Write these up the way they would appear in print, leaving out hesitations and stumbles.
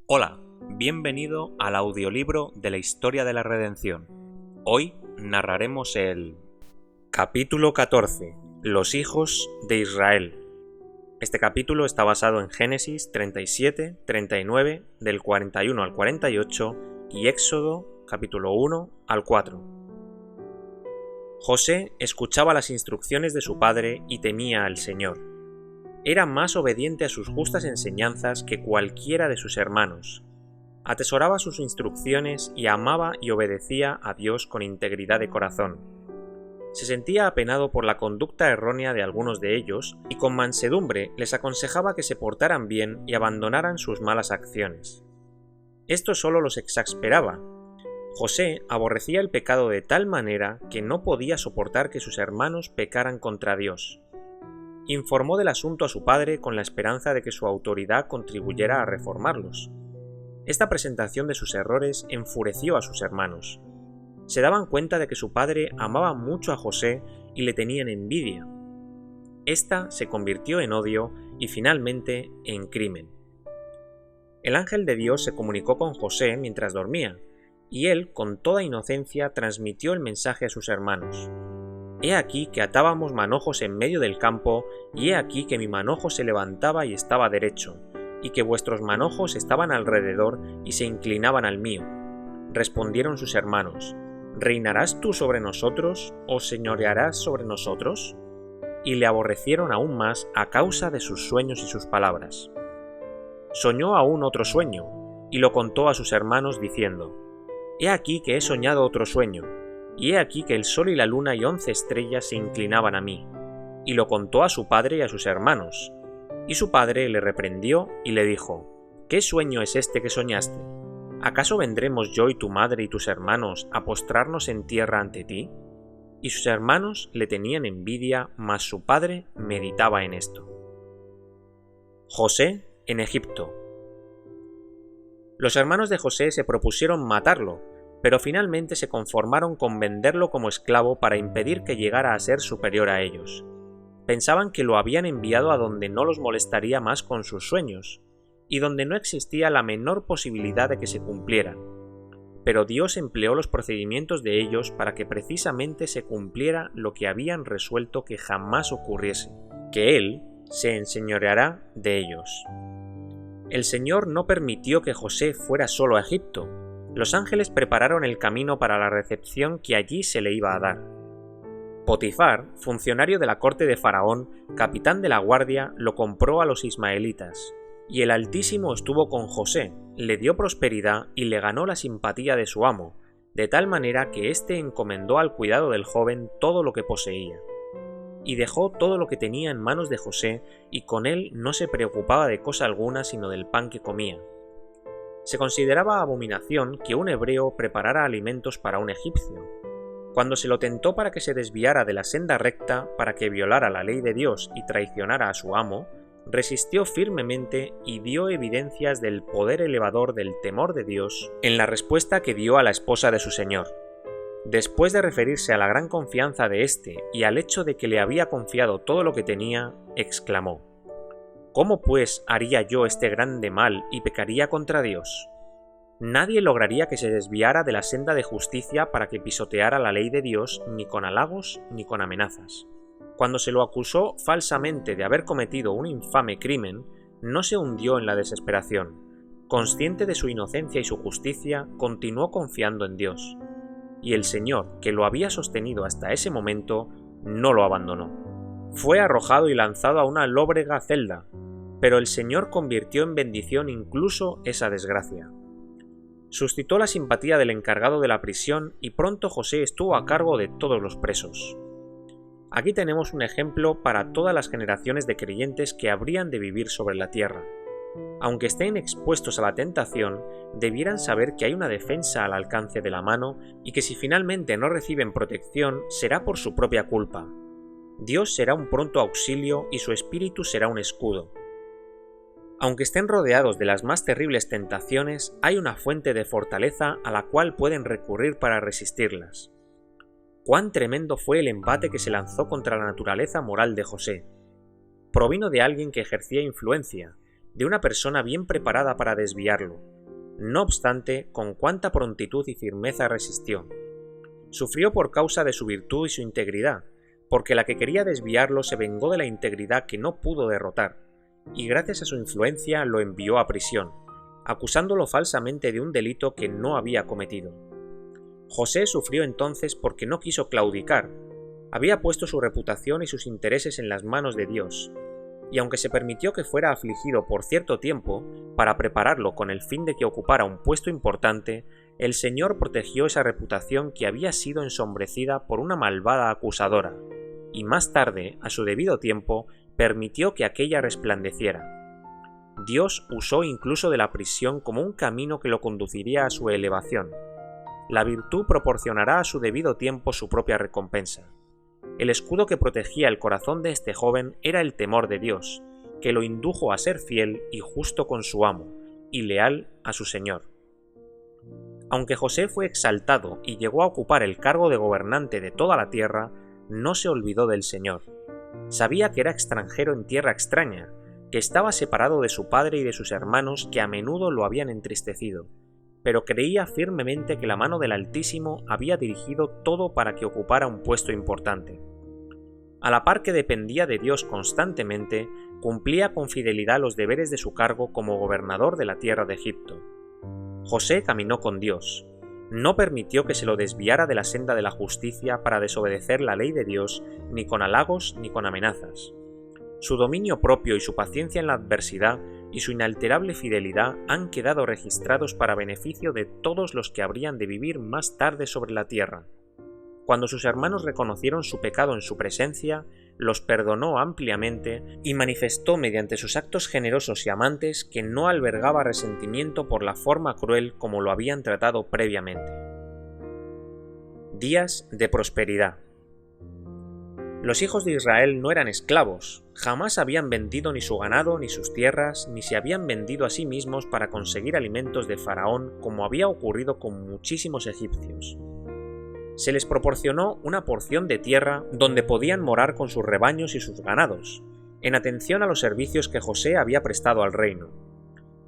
Hola, bienvenido al audiolibro de la historia de la redención. Hoy narraremos el capítulo 14, Los hijos de Israel. Este capítulo está basado en Génesis 37, 39, del 41 al 48 y Éxodo capítulo 1 al 4. José escuchaba las instrucciones de su padre y temía al Señor. Era más obediente a sus justas enseñanzas que cualquiera de sus hermanos. Atesoraba sus instrucciones y amaba y obedecía a Dios con integridad de corazón. Se sentía apenado por la conducta errónea de algunos de ellos y con mansedumbre les aconsejaba que se portaran bien y abandonaran sus malas acciones. Esto solo los exasperaba. José aborrecía el pecado de tal manera que no podía soportar que sus hermanos pecaran contra Dios. Informó del asunto a su padre con la esperanza de que su autoridad contribuyera a reformarlos. Esta presentación de sus errores enfureció a sus hermanos. Se daban cuenta de que su padre amaba mucho a José y le tenían envidia. Esta se convirtió en odio y finalmente en crimen. El ángel de Dios se comunicó con José mientras dormía, y él, con toda inocencia, transmitió el mensaje a sus hermanos. He aquí que atábamos manojos en medio del campo, y he aquí que mi manojo se levantaba y estaba derecho, y que vuestros manojos estaban alrededor y se inclinaban al mío. Respondieron sus hermanos: ¿Reinarás tú sobre nosotros, o señorearás sobre nosotros? Y le aborrecieron aún más a causa de sus sueños y sus palabras. Soñó aún otro sueño, y lo contó a sus hermanos diciendo: He aquí que he soñado otro sueño, y he aquí que el sol y la luna y 11 estrellas se inclinaban a mí. Y lo contó a su padre y a sus hermanos. Y su padre le reprendió y le dijo: ¿Qué sueño es este que soñaste? ¿Acaso vendremos yo y tu madre y tus hermanos a postrarnos en tierra ante ti? Y sus hermanos le tenían envidia, mas su padre meditaba en esto. José en Egipto. Los hermanos de José se propusieron matarlo, pero finalmente se conformaron con venderlo como esclavo para impedir que llegara a ser superior a ellos. Pensaban que lo habían enviado a donde no los molestaría más con sus sueños, y donde no existía la menor posibilidad de que se cumplieran. Pero Dios empleó los procedimientos de ellos para que precisamente se cumpliera lo que habían resuelto que jamás ocurriese, que Él se enseñoreará de ellos. El Señor no permitió que José fuera solo a Egipto. Los ángeles prepararon el camino para la recepción que allí se le iba a dar. Potifar, funcionario de la corte de Faraón, capitán de la guardia, lo compró a los ismaelitas, y el Altísimo estuvo con José, le dio prosperidad y le ganó la simpatía de su amo, de tal manera que éste encomendó al cuidado del joven todo lo que poseía. Y dejó todo lo que tenía en manos de José, y con él no se preocupaba de cosa alguna sino del pan que comía. Se consideraba abominación que un hebreo preparara alimentos para un egipcio. Cuando se lo tentó para que se desviara de la senda recta, para que violara la ley de Dios y traicionara a su amo, resistió firmemente y dio evidencias del poder elevador del temor de Dios en la respuesta que dio a la esposa de su señor. Después de referirse a la gran confianza de éste y al hecho de que le había confiado todo lo que tenía, exclamó: ¿Cómo pues haría yo este grande mal y pecaría contra Dios? Nadie lograría que se desviara de la senda de justicia para que pisoteara la ley de Dios ni con halagos ni con amenazas. Cuando se lo acusó falsamente de haber cometido un infame crimen, no se hundió en la desesperación. Consciente de su inocencia y su justicia, continuó confiando en Dios. Y el Señor, que lo había sostenido hasta ese momento, no lo abandonó. Fue arrojado y lanzado a una lóbrega celda, pero el Señor convirtió en bendición incluso esa desgracia. Suscitó la simpatía del encargado de la prisión y pronto José estuvo a cargo de todos los presos. Aquí tenemos un ejemplo para todas las generaciones de creyentes que habrían de vivir sobre la tierra. Aunque estén expuestos a la tentación, debieran saber que hay una defensa al alcance de la mano y que si finalmente no reciben protección será por su propia culpa. Dios será un pronto auxilio y su espíritu será un escudo. Aunque estén rodeados de las más terribles tentaciones, hay una fuente de fortaleza a la cual pueden recurrir para resistirlas. Cuán tremendo fue el embate que se lanzó contra la naturaleza moral de José. Provino de alguien que ejercía influencia, de una persona bien preparada para desviarlo, No obstante, con cuánta prontitud y firmeza resistió. Sufrió por causa de su virtud y su integridad, porque la que quería desviarlo se vengó de la integridad que no pudo derrotar, y gracias a su influencia lo envió a prisión, acusándolo falsamente de un delito que no había cometido. José sufrió entonces porque no quiso claudicar, había puesto su reputación y sus intereses en las manos de Dios, y aunque se permitió que fuera afligido por cierto tiempo, para prepararlo con el fin de que ocupara un puesto importante, el Señor protegió esa reputación que había sido ensombrecida por una malvada acusadora, y más tarde, a su debido tiempo, permitió que aquella resplandeciera. Dios usó incluso de la prisión como un camino que lo conduciría a su elevación. La virtud proporcionará a su debido tiempo su propia recompensa. El escudo que protegía el corazón de este joven era el temor de Dios, que lo indujo a ser fiel y justo con su amo, y leal a su Señor. Aunque José fue exaltado y llegó a ocupar el cargo de gobernante de toda la tierra, no se olvidó del Señor. Sabía que era extranjero en tierra extraña, que estaba separado de su padre y de sus hermanos que a menudo lo habían entristecido, pero creía firmemente que la mano del Altísimo había dirigido todo para que ocupara un puesto importante. A la par que dependía de Dios constantemente, cumplía con fidelidad los deberes de su cargo como gobernador de la tierra de Egipto. José caminó con Dios. No permitió que se lo desviara de la senda de la justicia para desobedecer la ley de Dios, ni con halagos ni con amenazas. Su dominio propio y su paciencia en la adversidad y su inalterable fidelidad han quedado registrados para beneficio de todos los que habrían de vivir más tarde sobre la tierra. Cuando sus hermanos reconocieron su pecado en su presencia, los perdonó ampliamente y manifestó mediante sus actos generosos y amantes que no albergaba resentimiento por la forma cruel como lo habían tratado previamente. Días de prosperidad. Los hijos de Israel no eran esclavos, jamás habían vendido ni su ganado ni sus tierras, ni se habían vendido a sí mismos para conseguir alimentos de Faraón como había ocurrido con muchísimos egipcios. Se les proporcionó una porción de tierra donde podían morar con sus rebaños y sus ganados, en atención a los servicios que José había prestado al reino.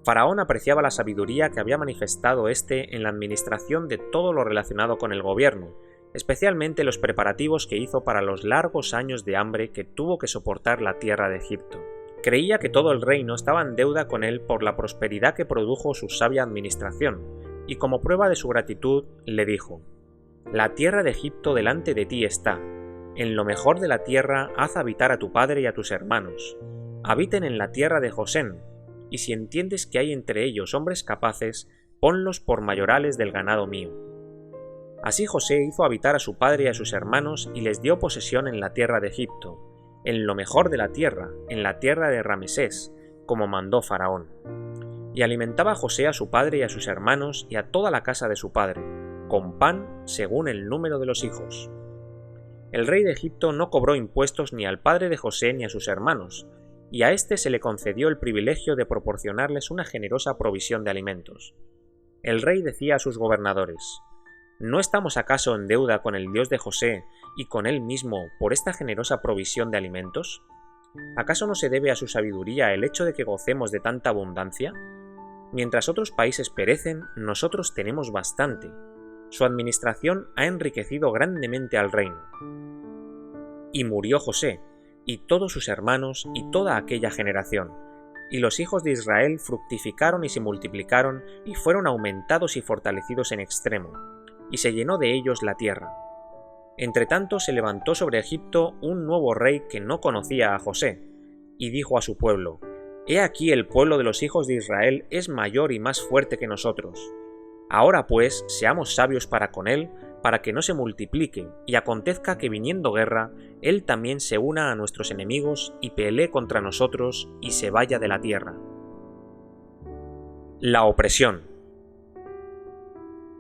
Faraón apreciaba la sabiduría que había manifestado éste en la administración de todo lo relacionado con el gobierno, especialmente los preparativos que hizo para los largos años de hambre que tuvo que soportar la tierra de Egipto. Creía que todo el reino estaba en deuda con él por la prosperidad que produjo su sabia administración, y como prueba de su gratitud le dijo: «La tierra de Egipto delante de ti está. En lo mejor de la tierra haz habitar a tu padre y a tus hermanos. Habiten en la tierra de Gosén, y si entiendes que hay entre ellos hombres capaces, ponlos por mayorales del ganado mío». Así José hizo habitar a su padre y a sus hermanos y les dio posesión en la tierra de Egipto, en lo mejor de la tierra, en la tierra de Ramesés, como mandó Faraón. Y alimentaba José a su padre y a sus hermanos y a toda la casa de su padre, con pan según el número de los hijos. El rey de Egipto no cobró impuestos ni al padre de José ni a sus hermanos, y a éste se le concedió el privilegio de proporcionarles una generosa provisión de alimentos. El rey decía a sus gobernadores: ¿No estamos acaso en deuda con el Dios de José y con él mismo por esta generosa provisión de alimentos? ¿Acaso no se debe a su sabiduría el hecho de que gocemos de tanta abundancia? Mientras otros países perecen, nosotros tenemos bastante. Su administración ha enriquecido grandemente al reino. Y murió José, y todos sus hermanos, y toda aquella generación. Y los hijos de Israel fructificaron y se multiplicaron, y fueron aumentados y fortalecidos en extremo, y se llenó de ellos la tierra. Entretanto se levantó sobre Egipto un nuevo rey que no conocía a José, y dijo a su pueblo: «He aquí el pueblo de los hijos de Israel es mayor y más fuerte que nosotros. Ahora pues seamos sabios para con él, para que no se multiplique, y acontezca que viniendo guerra, él también se una a nuestros enemigos y pelee contra nosotros y se vaya de la tierra». La opresión.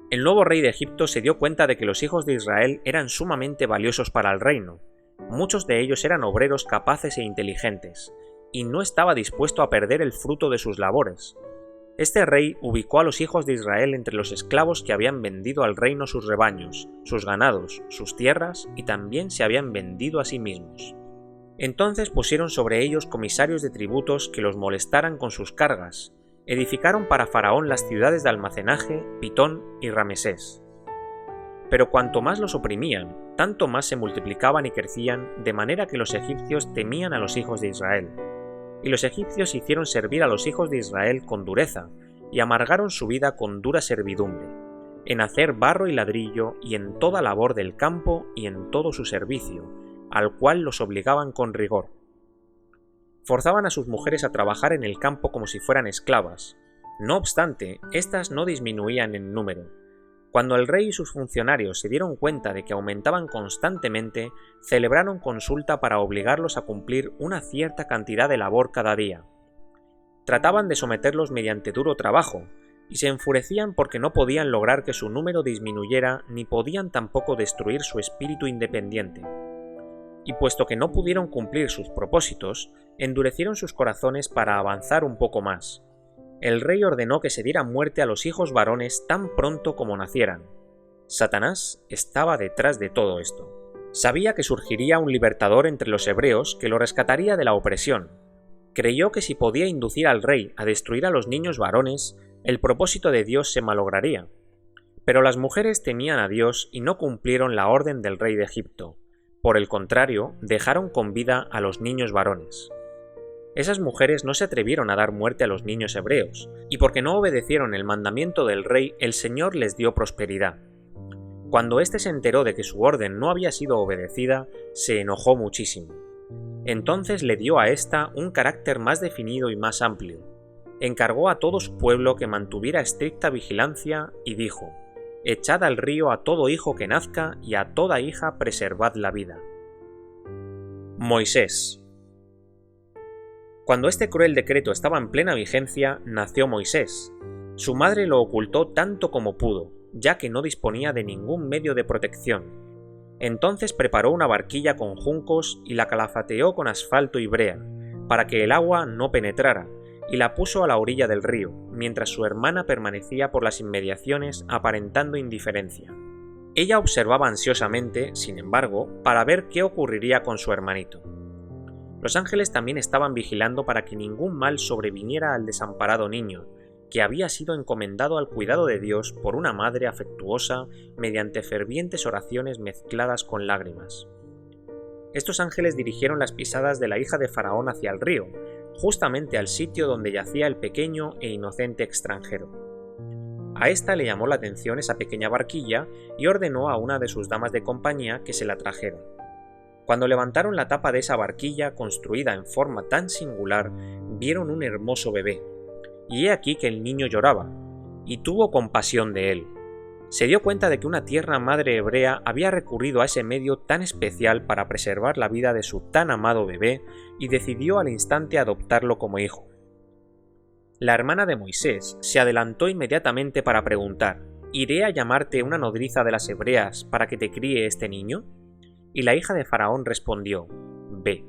El nuevo rey de Egipto se dio cuenta de que los hijos de Israel eran sumamente valiosos para el reino. Muchos de ellos eran obreros capaces e inteligentes, y no estaba dispuesto a perder el fruto de sus labores. Este rey ubicó a los hijos de Israel entre los esclavos que habían vendido al reino sus rebaños, sus ganados, sus tierras, y también se habían vendido a sí mismos. Entonces pusieron sobre ellos comisarios de tributos que los molestaran con sus cargas, edificaron para Faraón las ciudades de almacenaje, Pitón y Ramesés. Pero cuanto más los oprimían, tanto más se multiplicaban y crecían, de manera que los egipcios temían a los hijos de Israel. Y los egipcios hicieron servir a los hijos de Israel con dureza, y amargaron su vida con dura servidumbre, en hacer barro y ladrillo, y en toda labor del campo y en todo su servicio, al cual los obligaban con rigor. Forzaban a sus mujeres a trabajar en el campo como si fueran esclavas. No obstante, éstas no disminuían en número. Cuando el rey y sus funcionarios se dieron cuenta de que aumentaban constantemente, celebraron consulta para obligarlos a cumplir una cierta cantidad de labor cada día. Trataban de someterlos mediante duro trabajo, y se enfurecían porque no podían lograr que su número disminuyera ni podían tampoco destruir su espíritu independiente. Y puesto que no pudieron cumplir sus propósitos, endurecieron sus corazones para avanzar un poco más. El rey ordenó que se diera muerte a los hijos varones tan pronto como nacieran. Satanás estaba detrás de todo esto. Sabía que surgiría un libertador entre los hebreos que lo rescataría de la opresión. Creyó que si podía inducir al rey a destruir a los niños varones, el propósito de Dios se malograría. Pero las mujeres temían a Dios y no cumplieron la orden del rey de Egipto. Por el contrario, dejaron con vida a los niños varones. Esas mujeres no se atrevieron a dar muerte a los niños hebreos, y porque no obedecieron el mandamiento del rey, el Señor les dio prosperidad. Cuando éste se enteró de que su orden no había sido obedecida, se enojó muchísimo. Entonces le dio a ésta un carácter más definido y más amplio. Encargó a todo su pueblo que mantuviera estricta vigilancia y dijo: «Echad al río a todo hijo que nazca y a toda hija preservad la vida». Moisés. Cuando este cruel decreto estaba en plena vigencia, nació Moisés. Su madre lo ocultó tanto como pudo, ya que no disponía de ningún medio de protección. Entonces preparó una barquilla con juncos y la calafateó con asfalto y brea, para que el agua no penetrara, y la puso a la orilla del río, mientras su hermana permanecía por las inmediaciones aparentando indiferencia. Ella observaba ansiosamente, sin embargo, para ver qué ocurriría con su hermanito. Los ángeles también estaban vigilando para que ningún mal sobreviniera al desamparado niño, que había sido encomendado al cuidado de Dios por una madre afectuosa mediante fervientes oraciones mezcladas con lágrimas. Estos ángeles dirigieron las pisadas de la hija de Faraón hacia el río, justamente al sitio donde yacía el pequeño e inocente extranjero. A ésta le llamó la atención esa pequeña barquilla y ordenó a una de sus damas de compañía que se la trajera. Cuando levantaron la tapa de esa barquilla construida en forma tan singular, vieron un hermoso bebé, y he aquí que el niño lloraba, y tuvo compasión de él. Se dio cuenta de que una tierna madre hebrea había recurrido a ese medio tan especial para preservar la vida de su tan amado bebé y decidió al instante adoptarlo como hijo. La hermana de Moisés se adelantó inmediatamente para preguntar: ¿iré a llamarte una nodriza de las hebreas para que te críe este niño? Y la hija de Faraón respondió: «Ve».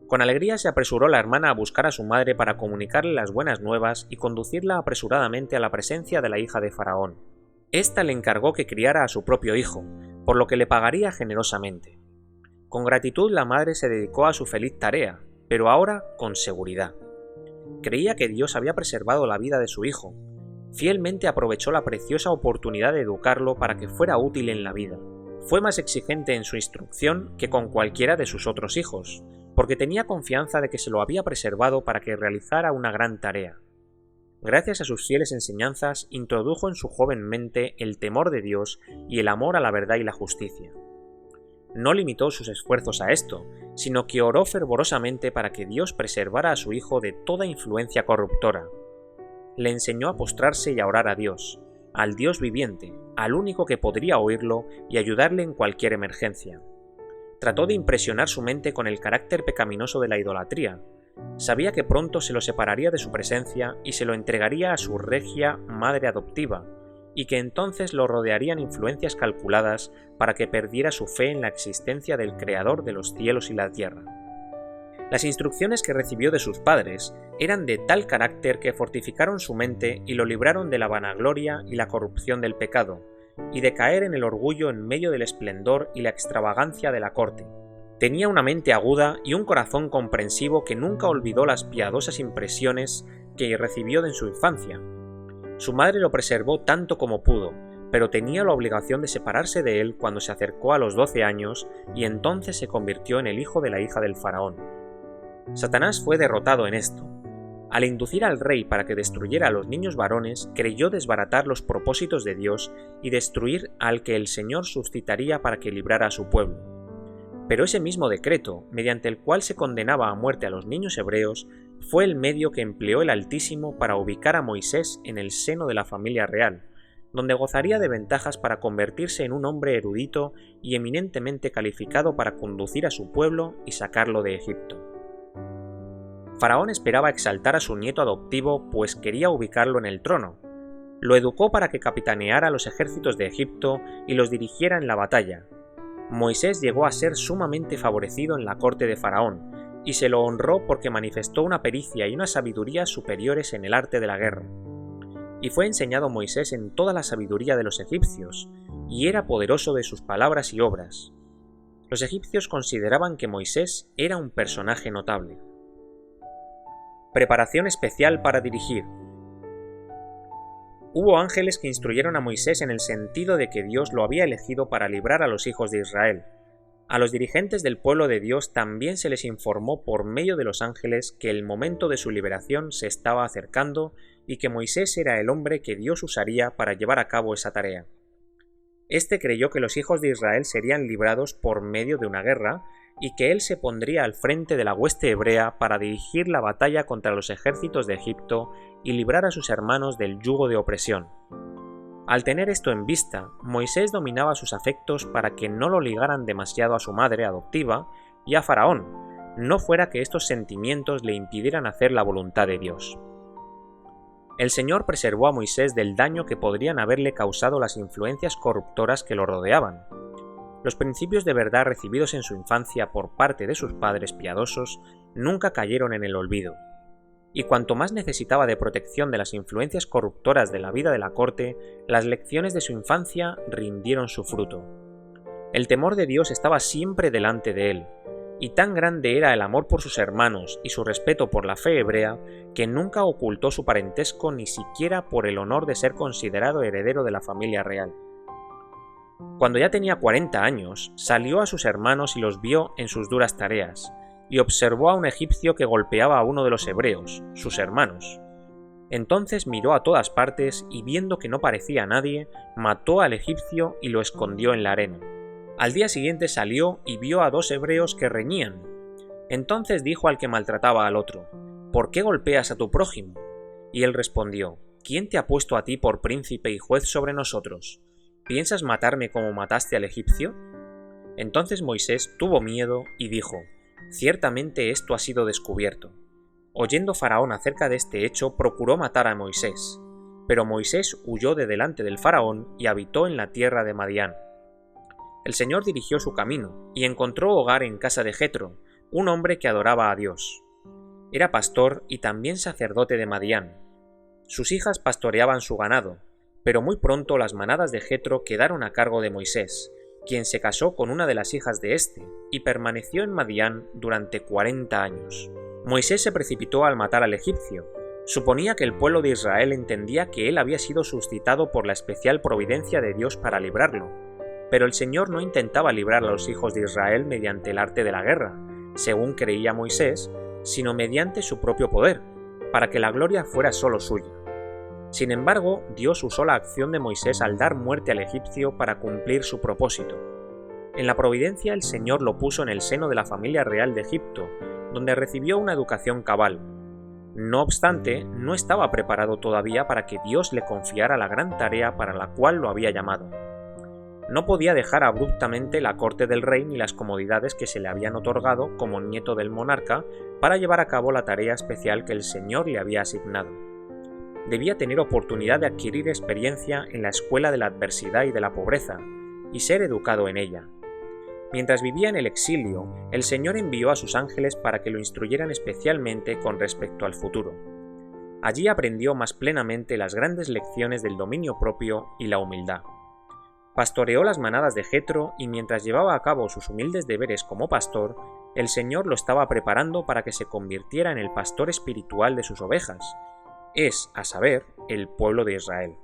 Con alegría se apresuró la hermana a buscar a su madre para comunicarle las buenas nuevas y conducirla apresuradamente a la presencia de la hija de Faraón. Ésta le encargó que criara a su propio hijo, por lo que le pagaría generosamente. Con gratitud la madre se dedicó a su feliz tarea, pero ahora con seguridad. Creía que Dios había preservado la vida de su hijo. Fielmente aprovechó la preciosa oportunidad de educarlo para que fuera útil en la vida. Fue más exigente en su instrucción que con cualquiera de sus otros hijos, porque tenía confianza de que se lo había preservado para que realizara una gran tarea. Gracias a sus fieles enseñanzas, introdujo en su joven mente el temor de Dios y el amor a la verdad y la justicia. No limitó sus esfuerzos a esto, sino que oró fervorosamente para que Dios preservara a su hijo de toda influencia corruptora. Le enseñó a postrarse y a orar a Dios, al Dios viviente, al único que podría oírlo y ayudarle en cualquier emergencia. Trató de impresionar su mente con el carácter pecaminoso de la idolatría. Sabía que pronto se lo separaría de su presencia y se lo entregaría a su regia madre adoptiva, y que entonces lo rodearían influencias calculadas para que perdiera su fe en la existencia del Creador de los cielos y la tierra. Las instrucciones que recibió de sus padres eran de tal carácter que fortificaron su mente y lo libraron de la vanagloria y la corrupción del pecado, y de caer en el orgullo en medio del esplendor y la extravagancia de la corte. Tenía una mente aguda y un corazón comprensivo que nunca olvidó las piadosas impresiones que recibió en su infancia. Su madre lo preservó tanto como pudo, pero tenía la obligación de separarse de él cuando se acercó a los 12 años y entonces se convirtió en el hijo de la hija del faraón. Satanás fue derrotado en esto. Al inducir al rey para que destruyera a los niños varones, creyó desbaratar los propósitos de Dios y destruir al que el Señor suscitaría para que librara a su pueblo. Pero ese mismo decreto, mediante el cual se condenaba a muerte a los niños hebreos, fue el medio que empleó el Altísimo para ubicar a Moisés en el seno de la familia real, donde gozaría de ventajas para convertirse en un hombre erudito y eminentemente calificado para conducir a su pueblo y sacarlo de Egipto. Faraón esperaba exaltar a su nieto adoptivo, pues quería ubicarlo en el trono. Lo educó para que capitaneara los ejércitos de Egipto y los dirigiera en la batalla. Moisés llegó a ser sumamente favorecido en la corte de Faraón, y se lo honró porque manifestó una pericia y una sabiduría superiores en el arte de la guerra. Y fue enseñado Moisés en toda la sabiduría de los egipcios, y era poderoso de sus palabras y obras. Los egipcios consideraban que Moisés era un personaje notable. Preparación especial para dirigir. Hubo ángeles que instruyeron a Moisés en el sentido de que Dios lo había elegido para librar a los hijos de Israel. A los dirigentes del pueblo de Dios también se les informó por medio de los ángeles que el momento de su liberación se estaba acercando y que Moisés era el hombre que Dios usaría para llevar a cabo esa tarea. Este creyó que los hijos de Israel serían librados por medio de una guerra y que él se pondría al frente de la hueste hebrea para dirigir la batalla contra los ejércitos de Egipto y librar a sus hermanos del yugo de opresión. Al tener esto en vista, Moisés dominaba sus afectos para que no lo ligaran demasiado a su madre adoptiva y a Faraón, no fuera que estos sentimientos le impidieran hacer la voluntad de Dios. El Señor preservó a Moisés del daño que podrían haberle causado las influencias corruptoras que lo rodeaban. Los principios de verdad recibidos en su infancia por parte de sus padres piadosos nunca cayeron en el olvido. Y cuanto más necesitaba de protección de las influencias corruptoras de la vida de la corte, las lecciones de su infancia rindieron su fruto. El temor de Dios estaba siempre delante de él, y tan grande era el amor por sus hermanos y su respeto por la fe hebrea, que nunca ocultó su parentesco ni siquiera por el honor de ser considerado heredero de la familia real. Cuando ya tenía 40 años, salió a sus hermanos y los vio en sus duras tareas, y observó a un egipcio que golpeaba a uno de los hebreos, sus hermanos. Entonces miró a todas partes y viendo que no parecía a nadie, mató al egipcio y lo escondió en la arena. Al día siguiente salió y vio a 2 hebreos que reñían. Entonces dijo al que maltrataba al otro: ¿Por qué golpeas a tu prójimo? Y él respondió: ¿Quién te ha puesto a ti por príncipe y juez sobre nosotros? ¿Piensas matarme como mataste al egipcio? Entonces Moisés tuvo miedo y dijo: Ciertamente esto ha sido descubierto. Oyendo Faraón acerca de este hecho, procuró matar a Moisés. Pero Moisés huyó de delante del Faraón y habitó en la tierra de Madián. El Señor dirigió su camino y encontró hogar en casa de Jetro, un hombre que adoraba a Dios. Era pastor y también sacerdote de Madián. Sus hijas pastoreaban su ganado, pero muy pronto las manadas de Jetro quedaron a cargo de Moisés, quien se casó con una de las hijas de éste y permaneció en Madián durante 40 años. Moisés se precipitó al matar al egipcio. Suponía que el pueblo de Israel entendía que él había sido suscitado por la especial providencia de Dios para librarlo, pero el Señor no intentaba librar a los hijos de Israel mediante el arte de la guerra, según creía Moisés, sino mediante su propio poder, para que la gloria fuera solo suya. Sin embargo, Dios usó la acción de Moisés al dar muerte al egipcio para cumplir su propósito. En la providencia el Señor lo puso en el seno de la familia real de Egipto, donde recibió una educación cabal. No obstante, no estaba preparado todavía para que Dios le confiara la gran tarea para la cual lo había llamado. No podía dejar abruptamente la corte del rey ni las comodidades que se le habían otorgado como nieto del monarca para llevar a cabo la tarea especial que el Señor le había asignado. Debía tener oportunidad de adquirir experiencia en la escuela de la adversidad y de la pobreza, y ser educado en ella. Mientras vivía en el exilio, el Señor envió a sus ángeles para que lo instruyeran especialmente con respecto al futuro. Allí aprendió más plenamente las grandes lecciones del dominio propio y la humildad. Pastoreó las manadas de Jetro y mientras llevaba a cabo sus humildes deberes como pastor, el Señor lo estaba preparando para que se convirtiera en el pastor espiritual de sus ovejas, es, a saber, el pueblo de Israel.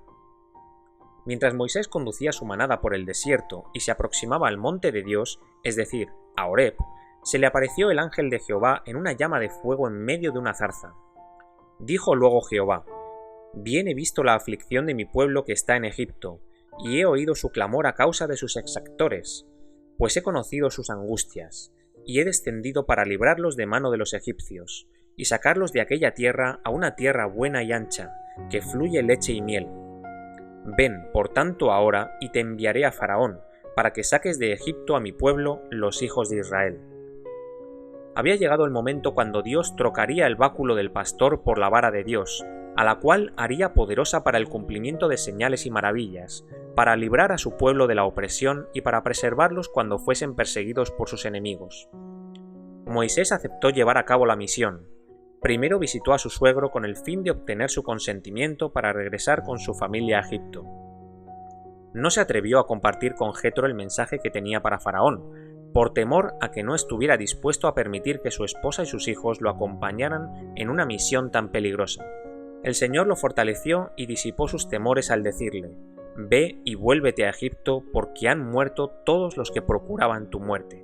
Mientras Moisés conducía su manada por el desierto y se aproximaba al monte de Dios, es decir, a Horeb, se le apareció el ángel de Jehová en una llama de fuego en medio de una zarza. Dijo luego Jehová: Bien he visto la aflicción de mi pueblo que está en Egipto, y he oído su clamor a causa de sus exactores, pues he conocido sus angustias, y he descendido para librarlos de mano de los egipcios, y sacarlos de aquella tierra a una tierra buena y ancha, que fluye leche y miel. Ven, por tanto, ahora, y te enviaré a Faraón, para que saques de Egipto a mi pueblo, los hijos de Israel. Había llegado el momento cuando Dios trocaría el báculo del pastor por la vara de Dios, a la cual haría poderosa para el cumplimiento de señales y maravillas, para librar a su pueblo de la opresión y para preservarlos cuando fuesen perseguidos por sus enemigos. Moisés aceptó llevar a cabo la misión. Primero visitó a su suegro con el fin de obtener su consentimiento para regresar con su familia a Egipto. No se atrevió a compartir con Jetro el mensaje que tenía para Faraón, por temor a que no estuviera dispuesto a permitir que su esposa y sus hijos lo acompañaran en una misión tan peligrosa. El Señor lo fortaleció y disipó sus temores al decirle: Ve y vuélvete a Egipto, porque han muerto todos los que procuraban tu muerte.